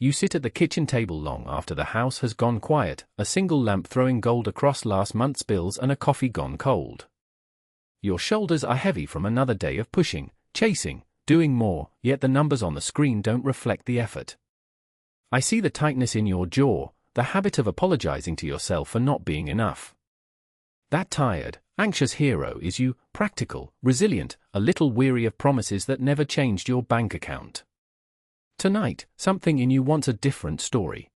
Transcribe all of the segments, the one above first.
You sit at the kitchen table long after the house has gone quiet, a single lamp throwing gold across last month's bills and a coffee gone cold. Your shoulders are heavy from another day of pushing, chasing, doing more, yet the numbers on the screen don't reflect the effort. I see the tightness in your jaw, the habit of apologizing to yourself for not being enough. That tired, anxious hero is you, practical, resilient, a little weary of promises that never changed your bank account. Tonight, something in you wants a different story.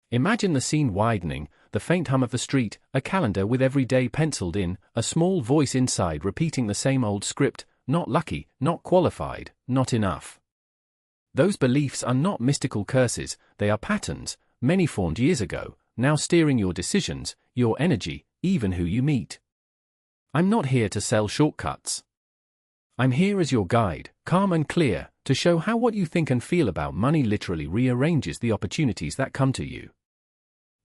Imagine the scene widening, the faint hum of the street, a calendar with every day penciled in, a small voice inside repeating the same old script, not lucky, not qualified, not enough. Those beliefs are not mystical curses, they are patterns, many formed years ago, now steering your decisions, your energy, even who you meet. I'm not here to sell shortcuts. I'm here as your guide, calm and clear, to show how what you think and feel about money literally rearranges the opportunities that come to you.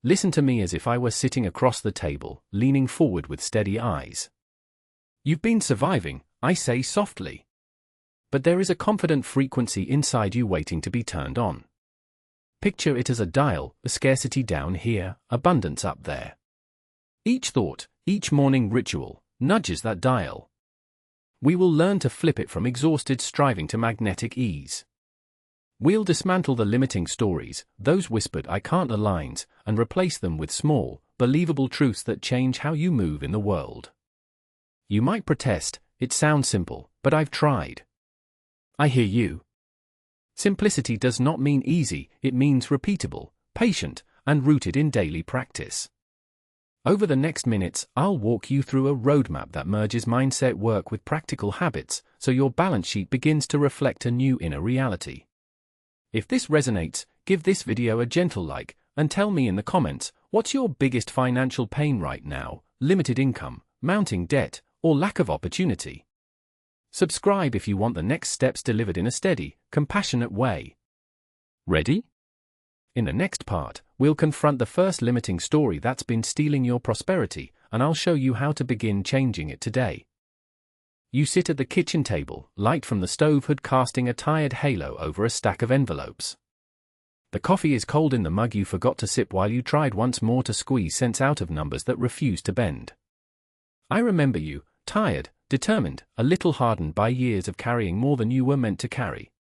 Listen to me as if I were sitting across the table, leaning forward with steady eyes. You've been surviving, I say softly. But there is a confident frequency inside you waiting to be turned on. Picture it as a dial, a scarcity down here, abundance up there. Each thought, each morning ritual, nudges that dial. We will learn to flip it from exhausted striving to magnetic ease. We'll dismantle the limiting stories, those whispered "I can't" lines, and replace them with small, believable truths that change how you move in the world. You might protest, it sounds simple, but I've tried. I hear you. Simplicity does not mean easy, it means repeatable, patient, and rooted in daily practice. Over the next minutes, I'll walk you through a roadmap that merges mindset work with practical habits, so your balance sheet begins to reflect a new inner reality. If this resonates, give this video a gentle like, and tell me in the comments, what's your biggest financial pain right now: limited income, mounting debt, or lack of opportunity? Subscribe if you want the next steps delivered in a steady, compassionate way. Ready? In the next part, we'll confront the first limiting story that's been stealing your prosperity, and I'll show you how to begin changing it today. You sit at the kitchen table, light from the stove hood casting a tired halo over a stack of envelopes. The coffee is cold in the mug you forgot to sip while you tried once more to squeeze sense out of numbers that refuse to bend. I remember you, tired, determined, a little hardened by years of carrying more than you were meant to carry.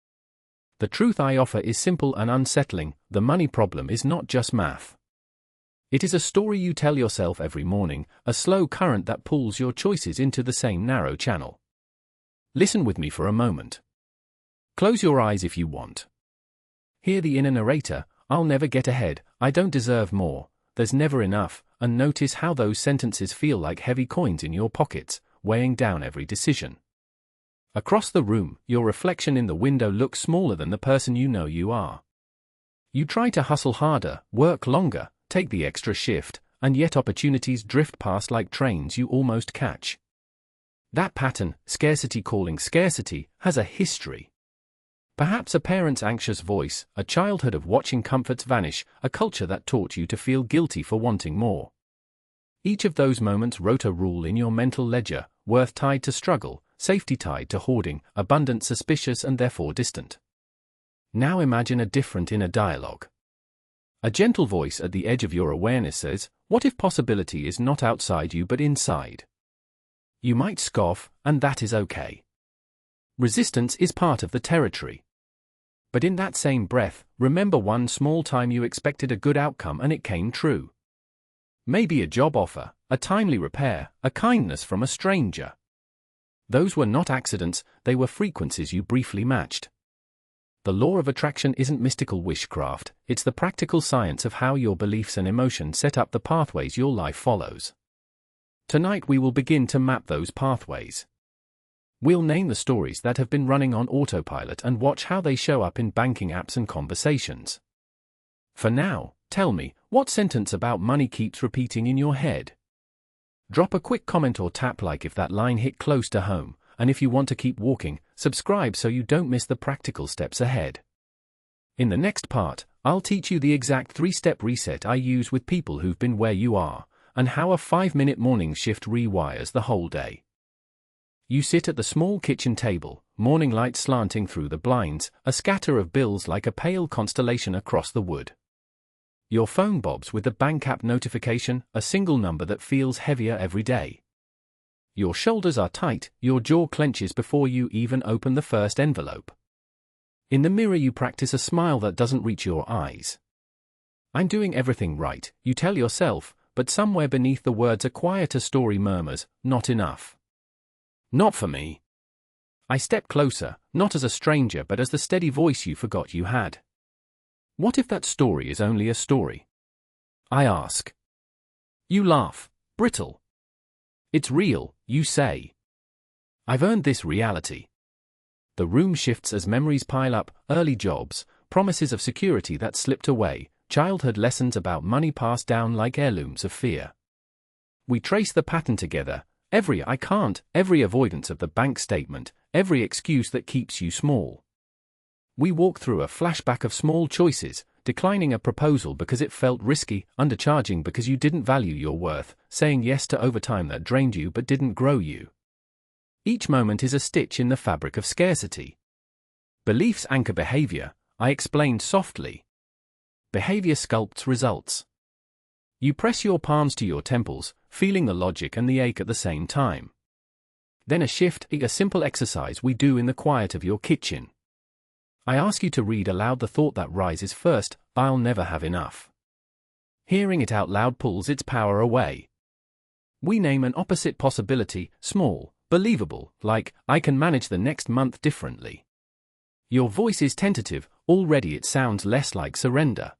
The truth I offer is simple and unsettling: the money problem is not just math. It is a story you tell yourself every morning, a slow current that pulls your choices into the same narrow channel. Listen with me for a moment. Close your eyes if you want. Hear the inner narrator: I'll never get ahead, I don't deserve more, there's never enough, and notice how those sentences feel like heavy coins in your pockets, weighing down every decision. Across the room, your reflection in the window looks smaller than the person you know you are. You try to hustle harder, work longer, take the extra shift, and yet opportunities drift past like trains you almost catch. That pattern, scarcity calling scarcity, has a history. Perhaps a parent's anxious voice, a childhood of watching comforts vanish, a culture that taught you to feel guilty for wanting more. Each of those moments wrote a rule in your mental ledger: worth tied to struggle, safety tied to hoarding, abundance suspicious and therefore distant. Now imagine a different inner dialogue. A gentle voice at the edge of your awareness says, what if possibility is not outside you but inside? You might scoff, and that is okay. Resistance is part of the territory. But in that same breath, remember one small time you expected a good outcome and it came true. Maybe a job offer, a timely repair, a kindness from a stranger. Those were not accidents, they were frequencies you briefly matched. The law of attraction isn't mystical wishcraft, it's the practical science of how your beliefs and emotions set up the pathways your life follows. Tonight we will begin to map those pathways. We'll name the stories that have been running on autopilot and watch how they show up in banking apps and conversations. For now, tell me, what sentence about money keeps repeating in your head? Drop a quick comment or tap like if that line hit close to home, and if you want to keep walking, subscribe so you don't miss the practical steps ahead. In the next part, I'll teach you the exact 3-step reset I use with people who've been where you are, and how a 5-minute morning shift rewires the whole day. You sit at the small kitchen table, morning light slanting through the blinds, a scatter of bills like a pale constellation across the wood. Your phone bobs with the bank app notification, a single number that feels heavier every day. Your shoulders are tight, your jaw clenches before you even open the first envelope. In the mirror you practice a smile that doesn't reach your eyes. I'm doing everything right, you tell yourself, but somewhere beneath the words a quieter story murmurs, not enough. Not for me. I step closer, not as a stranger but as the steady voice you forgot you had. What if that story is only a story? I ask. You laugh, brittle. It's real, you say. I've earned this reality. The room shifts as memories pile up, early jobs, promises of security that slipped away, childhood lessons about money passed down like heirlooms of fear. We trace the pattern together, every I can't, every avoidance of the bank statement, every excuse that keeps you small. We walk through a flashback of small choices, declining a proposal because it felt risky, undercharging because you didn't value your worth, saying yes to overtime that drained you but didn't grow you. Each moment is a stitch in the fabric of scarcity. Beliefs anchor behavior, I explained softly. Behavior sculpts results. You press your palms to your temples, feeling the logic and the ache at the same time. Then a shift, a simple exercise we do in the quiet of your kitchen. I ask you to read aloud the thought that rises first, I'll never have enough. Hearing it out loud pulls its power away. We name an opposite possibility, small, believable, like, I can manage the next month differently. Your voice is tentative, already it sounds less like surrender.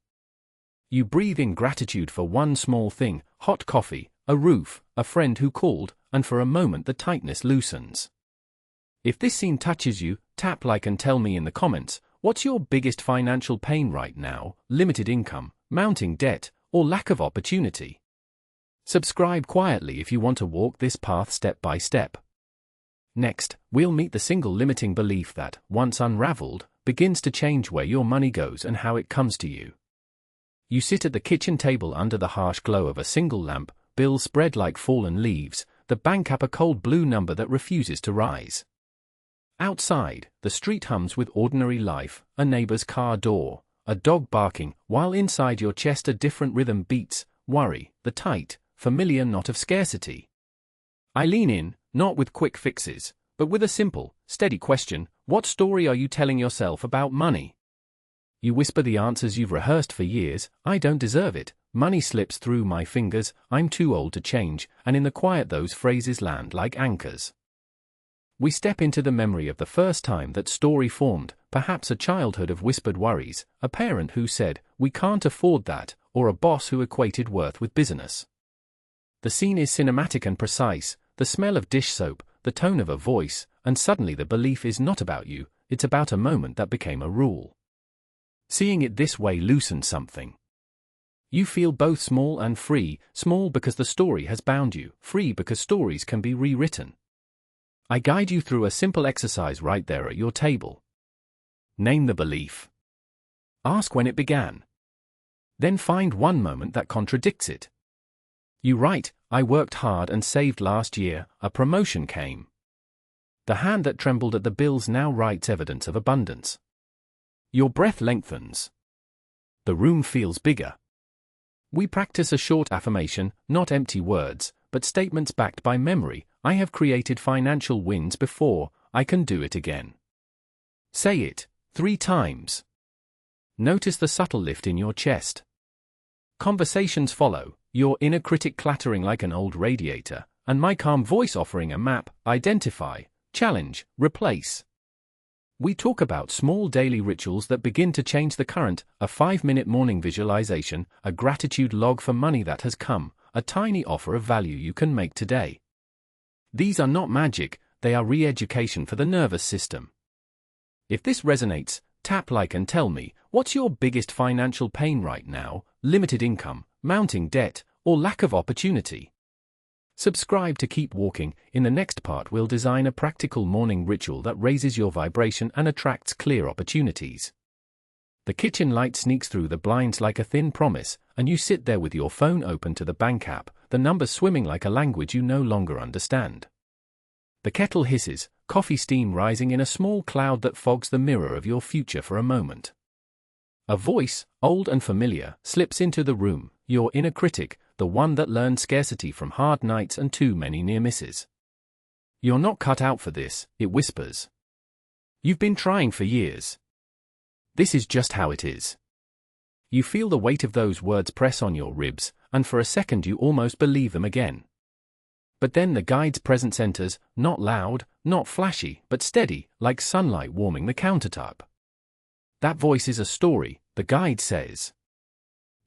You breathe in gratitude for one small thing, hot coffee, a roof, a friend who called, and for a moment the tightness loosens. If this scene touches you, tap like and tell me in the comments, what's your biggest financial pain right now, limited income, mounting debt, or lack of opportunity? Subscribe quietly if you want to walk this path step by step. Next, we'll meet the single limiting belief that, once unraveled, begins to change where your money goes and how it comes to you. You sit at the kitchen table under the harsh glow of a single lamp, bills spread like fallen leaves, the bank app a cold blue number that refuses to rise. Outside, the street hums with ordinary life, a neighbor's car door, a dog barking, while inside your chest a different rhythm beats, worry, the tight, familiar knot of scarcity. I lean in, not with quick fixes, but with a simple, steady question, what story are you telling yourself about money? You whisper the answers you've rehearsed for years, I don't deserve it, money slips through my fingers, I'm too old to change, and in the quiet those phrases land like anchors. We step into the memory of the first time that story formed, perhaps a childhood of whispered worries, a parent who said, we can't afford that, or a boss who equated worth with business. The scene is cinematic and precise, the smell of dish soap, the tone of a voice, and suddenly the belief is not about you, it's about a moment that became a rule. Seeing it this way loosens something. You feel both small and free, small because the story has bound you, free because stories can be rewritten. I guide you through a simple exercise right there at your table. Name the belief. Ask when it began. Then find one moment that contradicts it. You write, I worked hard and saved last year, a promotion came. The hand that trembled at the bills now writes evidence of abundance. Your breath lengthens. The room feels bigger. We practice a short affirmation, not empty words, but statements backed by memory. I have created financial wins before, I can do it again. Say it 3 times. Notice the subtle lift in your chest. Conversations follow, your inner critic clattering like an old radiator, and my calm voice offering a map, identify, challenge, replace. We talk about small daily rituals that begin to change the current, a 5-minute morning visualization, a gratitude log for money that has come, a tiny offer of value you can make today. These are not magic, they are re-education for the nervous system. If this resonates, tap like and tell me, what's your biggest financial pain right now, limited income, mounting debt, or lack of opportunity? Subscribe to keep walking. In the next part we'll design a practical morning ritual that raises your vibration and attracts clear opportunities. The kitchen light sneaks through the blinds like a thin promise, and you sit there with your phone open to the bank app, the numbers swimming like a language you no longer understand. The kettle hisses, coffee steam rising in a small cloud that fogs the mirror of your future for a moment. A voice, old and familiar, slips into the room, your inner critic, the one that learned scarcity from hard nights and too many near misses. "You're not cut out for this," it whispers. "You've been trying for years. This is just how it is." You feel the weight of those words press on your ribs, and for a second you almost believe them again. But then the guide's presence enters, not loud, not flashy, but steady, like sunlight warming the countertop. "That voice is a story," the guide says.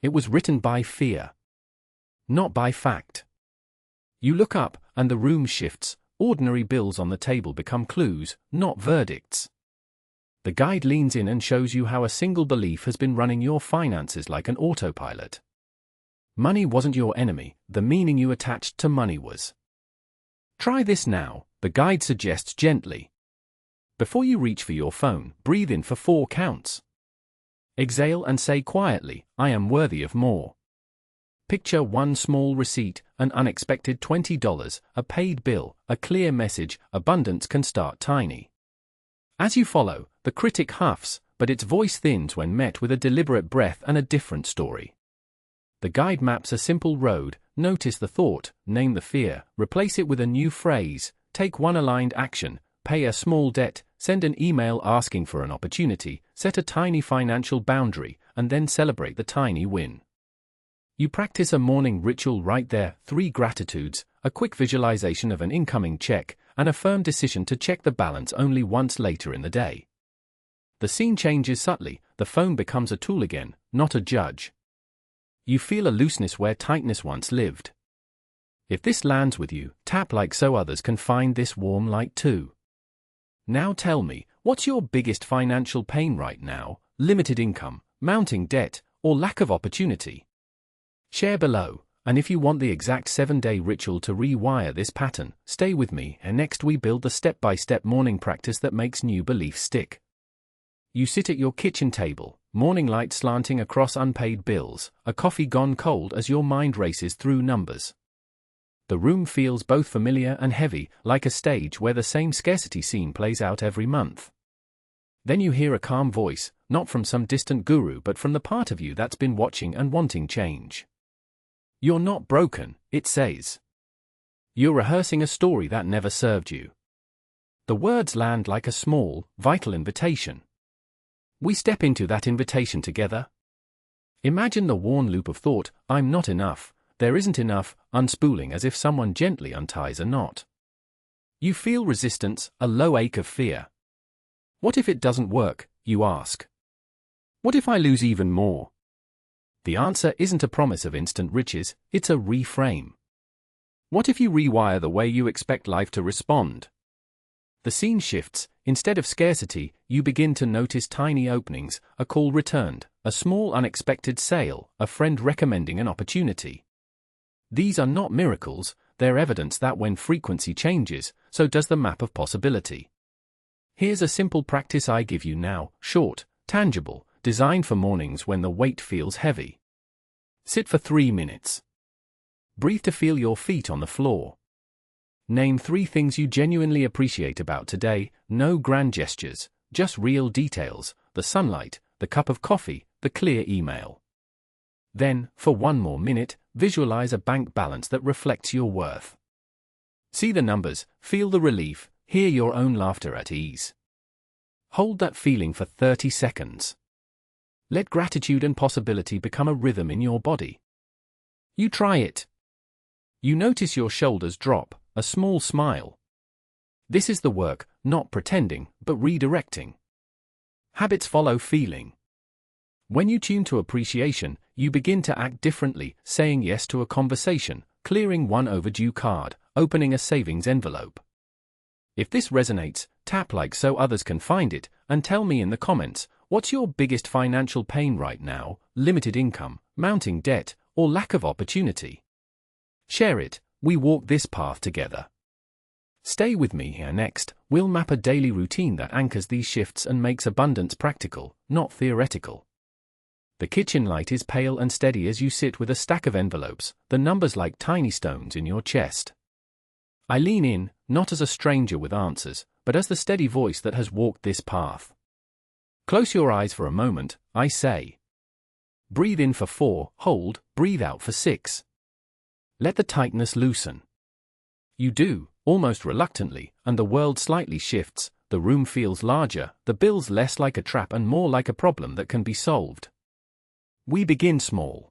"It was written by fear, not by fact." You look up, and the room shifts. Ordinary bills on the table become clues, not verdicts. The guide leans in and shows you how a single belief has been running your finances like an autopilot. Money wasn't your enemy, the meaning you attached to money was. "Try this now," the guide suggests gently. Before you reach for your phone, breathe in for 4 counts. Exhale and say quietly, "I am worthy of more." Picture one small receipt, an unexpected $20, a paid bill, a clear message. Abundance can start tiny. As you follow, the critic huffs, but its voice thins when met with a deliberate breath and a different story. The guide maps a simple road. Notice the thought, name the fear, replace it with a new phrase, take one aligned action, pay a small debt, send an email asking for an opportunity, set a tiny financial boundary, and then celebrate the tiny win. You practice a morning ritual right there, 3 gratitudes, a quick visualization of an incoming check, and a firm decision to check the balance only once later in the day. The scene changes subtly, the phone becomes a tool again, not a judge. You feel a looseness where tightness once lived. If this lands with you, tap like so others can find this warm light too. Now tell me, what's your biggest financial pain right now? Limited income, mounting debt, or lack of opportunity? Share below, and if you want the exact 7-day ritual to rewire this pattern, stay with me, and next we build the step-by-step morning practice that makes new beliefs stick. You sit at your kitchen table, morning light slanting across unpaid bills, a coffee gone cold as your mind races through numbers. The room feels both familiar and heavy, like a stage where the same scarcity scene plays out every month. Then you hear a calm voice, not from some distant guru but from the part of you that's been watching and wanting change. "You're not broken," it says. "You're rehearsing a story that never served you." The words land like a small, vital invitation. We step into that invitation together. Imagine the worn loop of thought, "I'm not enough, there isn't enough," unspooling as if someone gently unties a knot. You feel resistance, a low ache of fear. What if it doesn't work, you ask? What if I lose even more? The answer isn't a promise of instant riches, it's a reframe. What if you rewire the way you expect life to respond? The scene shifts. Instead of scarcity, you begin to notice tiny openings, a call returned, a small unexpected sale, a friend recommending an opportunity. These are not miracles, they're evidence that when frequency changes, so does the map of possibility. Here's a simple practice I give you now, short, tangible, designed for mornings when the weight feels heavy. Sit for 3 minutes. Breathe to feel your feet on the floor. Name 3 things you genuinely appreciate about today, no grand gestures, just real details, the sunlight, the cup of coffee, the clear email. Then, for 1 more minute, visualize a bank balance that reflects your worth. See the numbers, feel the relief, hear your own laughter at ease. Hold that feeling for 30 seconds. Let gratitude and possibility become a rhythm in your body. You try it. You notice your shoulders drop, a small smile. This is the work, not pretending, but redirecting. Habits follow feeling. When you tune to appreciation, you begin to act differently, saying yes to a conversation, clearing one overdue card, opening a savings envelope. If this resonates, tap like so others can find it, and tell me in the comments, what's your biggest financial pain right now? Limited income, mounting debt, or lack of opportunity? Share it, we walk this path together. Stay with me here. Next, we'll map a daily routine that anchors these shifts and makes abundance practical, not theoretical. The kitchen light is pale and steady as you sit with a stack of envelopes, the numbers like tiny stones in your chest. I lean in, not as a stranger with answers, but as the steady voice that has walked this path. Close your eyes for a moment, I say. Breathe in for 4, hold, breathe out for 6. Let the tightness loosen. You do, almost reluctantly, and the world slightly shifts, the room feels larger, the bills less like a trap and more like a problem that can be solved. We begin small.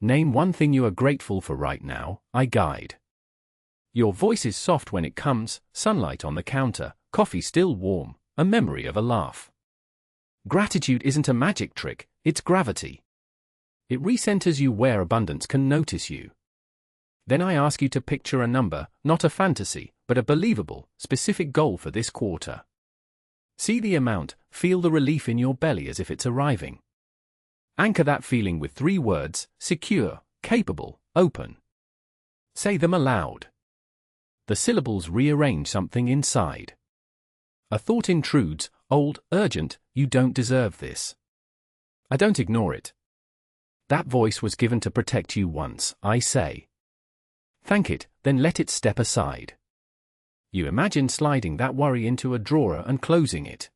Name one thing you are grateful for right now, I guide. Your voice is soft when it comes, sunlight on the counter, coffee still warm, a memory of a laugh. Gratitude isn't a magic trick, it's gravity. It recenters you where abundance can notice you. Then I ask you to picture a number, not a fantasy, but a believable, specific goal for this quarter. See the amount, feel the relief in your belly as if it's arriving. Anchor that feeling with 3 words: secure, capable, open. Say them aloud. The syllables rearrange something inside. A thought intrudes, old, urgent, you don't deserve this. I don't ignore it. That voice was given to protect you once, I say. Thank it, then let it step aside. You imagine sliding that worry into a drawer and closing it.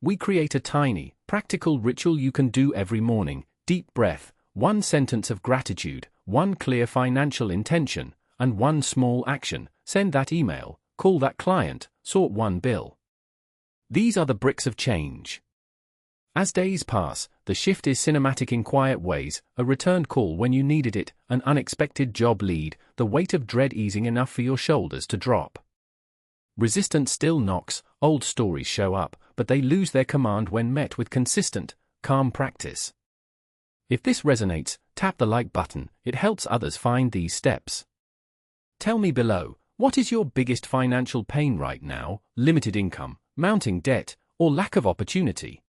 We create a tiny, practical ritual you can do every morning: deep breath, 1 sentence of gratitude, 1 clear financial intention, and 1 small action: send that email, call that client, sort 1 bill. These are the bricks of change. As days pass, the shift is cinematic in quiet ways: a returned call when you needed it, an unexpected job lead, the weight of dread easing enough for your shoulders to drop. Resistance still knocks, old stories show up, but they lose their command when met with consistent, calm practice. If this resonates, tap the like button, it helps others find these steps. Tell me below, what is your biggest financial pain right now: limited income, mounting debt, or lack of opportunity?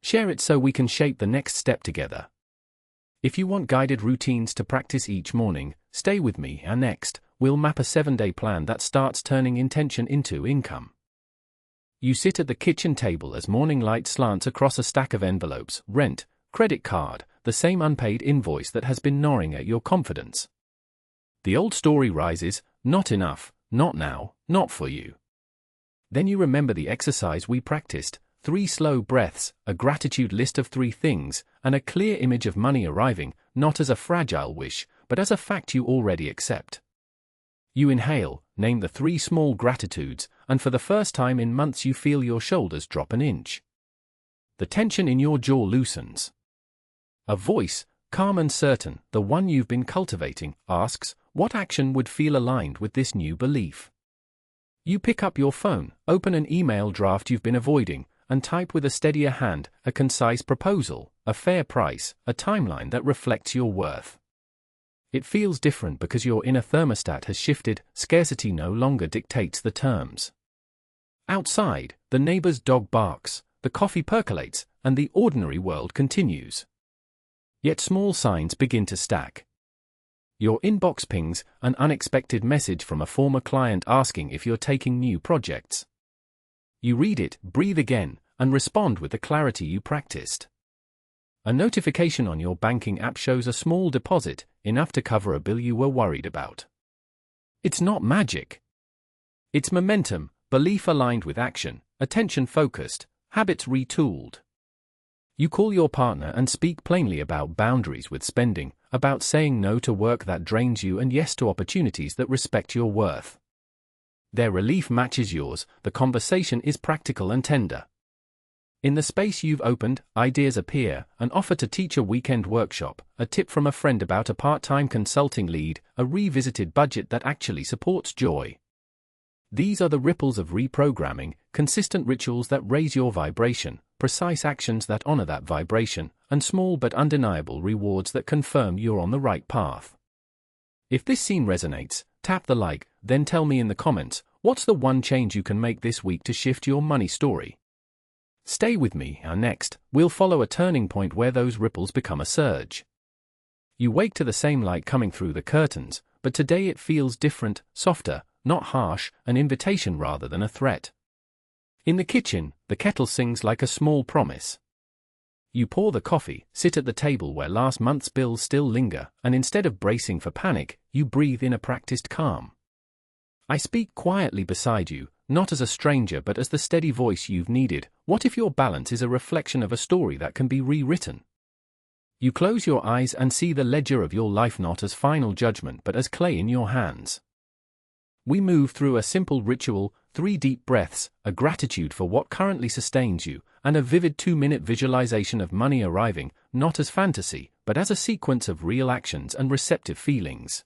Share it so we can shape the next step together. If you want guided routines to practice each morning, stay with me, and next, we'll map a 7-day plan that starts turning intention into income. You sit at the kitchen table as morning light slants across a stack of envelopes: rent, credit card, the same unpaid invoice that has been gnawing at your confidence. The old story rises: not enough, not now, not for you. Then you remember the exercise we practiced: 3 slow breaths, a gratitude list of 3 things, and a clear image of money arriving, not as a fragile wish, but as a fact you already accept. You inhale, name the 3 small gratitudes, and for the first time in months you feel your shoulders drop an inch. The tension in your jaw loosens. A voice, calm and certain, the one you've been cultivating, asks, what action would feel aligned with this new belief? You pick up your phone, open an email draft you've been avoiding, and type with a steadier hand a concise proposal, a fair price, a timeline that reflects your worth. It feels different because your inner thermostat has shifted, scarcity no longer dictates the terms. Outside, the neighbor's dog barks, the coffee percolates, and the ordinary world continues. Yet small signs begin to stack. Your inbox pings an unexpected message from a former client asking if you're taking new projects. You read it, breathe again, and respond with the clarity you practiced. A notification on your banking app shows a small deposit, enough to cover a bill you were worried about. It's not magic. It's momentum, belief aligned with action, attention focused, habits retooled. You call your partner and speak plainly about boundaries with spending, about saying no to work that drains you and yes to opportunities that respect your worth. Their relief matches yours, the conversation is practical and tender. In the space you've opened, ideas appear: an offer to teach a weekend workshop, a tip from a friend about a part-time consulting lead, a revisited budget that actually supports joy. These are the ripples of reprogramming, consistent rituals that raise your vibration, precise actions that honor that vibration, and small but undeniable rewards that confirm you're on the right path. If this scene resonates, tap the like, then tell me in the comments, what's the one change you can make this week to shift your money story? Stay with me, and next, we'll follow a turning point where those ripples become a surge. You wake to the same light coming through the curtains, but today it feels different, softer, not harsh, an invitation rather than a threat. In the kitchen, the kettle sings like a small promise. You pour the coffee, sit at the table where last month's bills still linger, and instead of bracing for panic, you breathe in a practiced calm. I speak quietly beside you, not as a stranger but as the steady voice you've needed. What if your balance is a reflection of a story that can be rewritten? You close your eyes and see the ledger of your life not as final judgment but as clay in your hands. We move through a simple ritual, 3 deep breaths, a gratitude for what currently sustains you, and a vivid 2-minute visualization of money arriving, not as fantasy, but as a sequence of real actions and receptive feelings.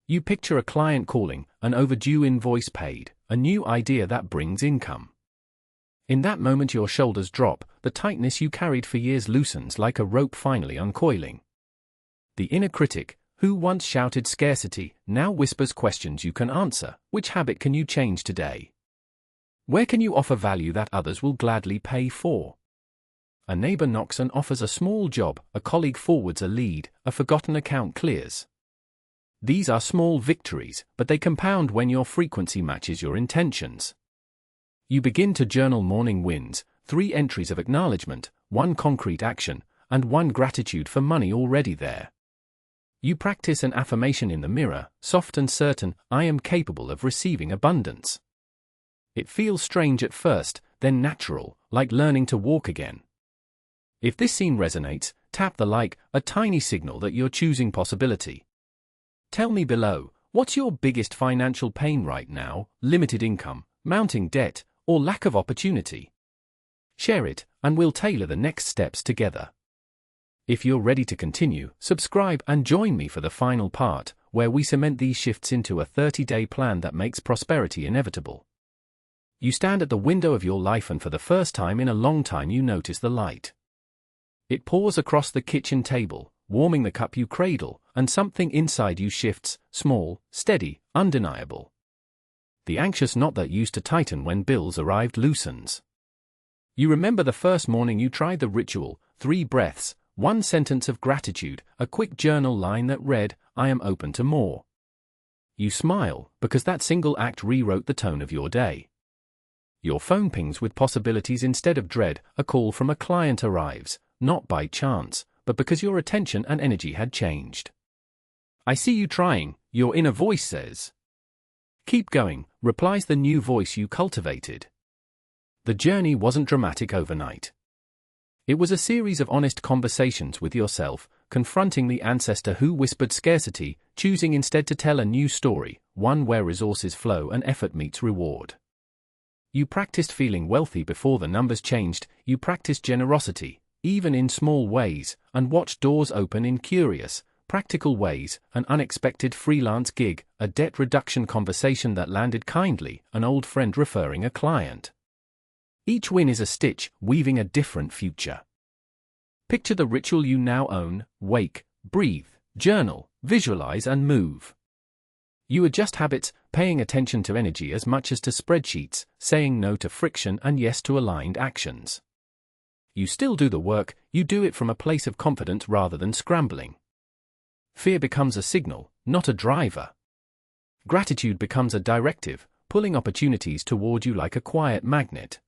You picture a client calling, an overdue invoice paid, a new idea that brings income. In that moment your shoulders drop, the tightness you carried for years loosens like a rope finally uncoiling. The inner critic, who once shouted scarcity, now whispers questions you can answer. Which habit can you change today? Where can you offer value that others will gladly pay for? A neighbor knocks and offers a small job, a colleague forwards a lead, a forgotten account clears. These are small victories, but they compound when your frequency matches your intentions. You begin to journal morning wins, 3 entries of acknowledgement, 1 concrete action, and 1 gratitude for money already there. You practice an affirmation in the mirror, soft and certain, I am capable of receiving abundance. It feels strange at first, then natural, like learning to walk again. If this scene resonates, tap the like, a tiny signal that you're choosing possibility. Tell me below, what's your biggest financial pain right now? Limited income, mounting debt, or lack of opportunity? Share it, and we'll tailor the next steps together. If you're ready to continue, subscribe and join me for the final part, where we cement these shifts into a 30-day plan that makes prosperity inevitable. You stand at the window of your life and for the first time in a long time you notice the light. It pours across the kitchen table, warming the cup you cradle, and something inside you shifts, small, steady, undeniable. The anxious knot that used to tighten when bills arrived loosens. You remember the first morning you tried the ritual, 3 breaths, 1 sentence of gratitude, a quick journal line that read, I am open to more. You smile, because that single act rewrote the tone of your day. Your phone pings with possibilities instead of dread, a call from a client arrives, not by chance, but because your attention and energy had changed. I see you trying, your inner voice says. Keep going, replies the new voice you cultivated. The journey wasn't dramatic overnight. It was a series of honest conversations with yourself, confronting the ancestor who whispered scarcity, choosing instead to tell a new story, one where resources flow and effort meets reward. You practiced feeling wealthy before the numbers changed, you practiced generosity, even in small ways, and watched doors open in curious, practical ways, an unexpected freelance gig, a debt reduction conversation that landed kindly, an old friend referring a client. Each win is a stitch, weaving a different future. Picture the ritual you now own, wake, breathe, journal, visualize and move. You adjust habits, paying attention to energy as much as to spreadsheets, saying no to friction and yes to aligned actions. You still do the work, you do it from a place of confidence rather than scrambling. Fear becomes a signal, not a driver. Gratitude becomes a directive, pulling opportunities toward you like a quiet magnet.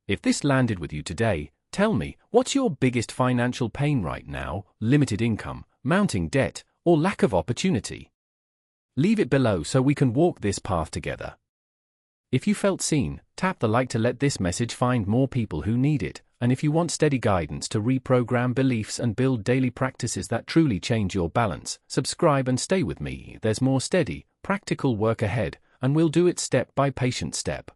If this landed with you today, tell me, what's your biggest financial pain right now? Limited income, mounting debt, or lack of opportunity? Leave it below so we can walk this path together. If you felt seen, tap the like to let this message find more people who need it, and if you want steady guidance to reprogram beliefs and build daily practices that truly change your balance, subscribe and stay with me. There's more steady, practical work ahead, and we'll do it step by patient step.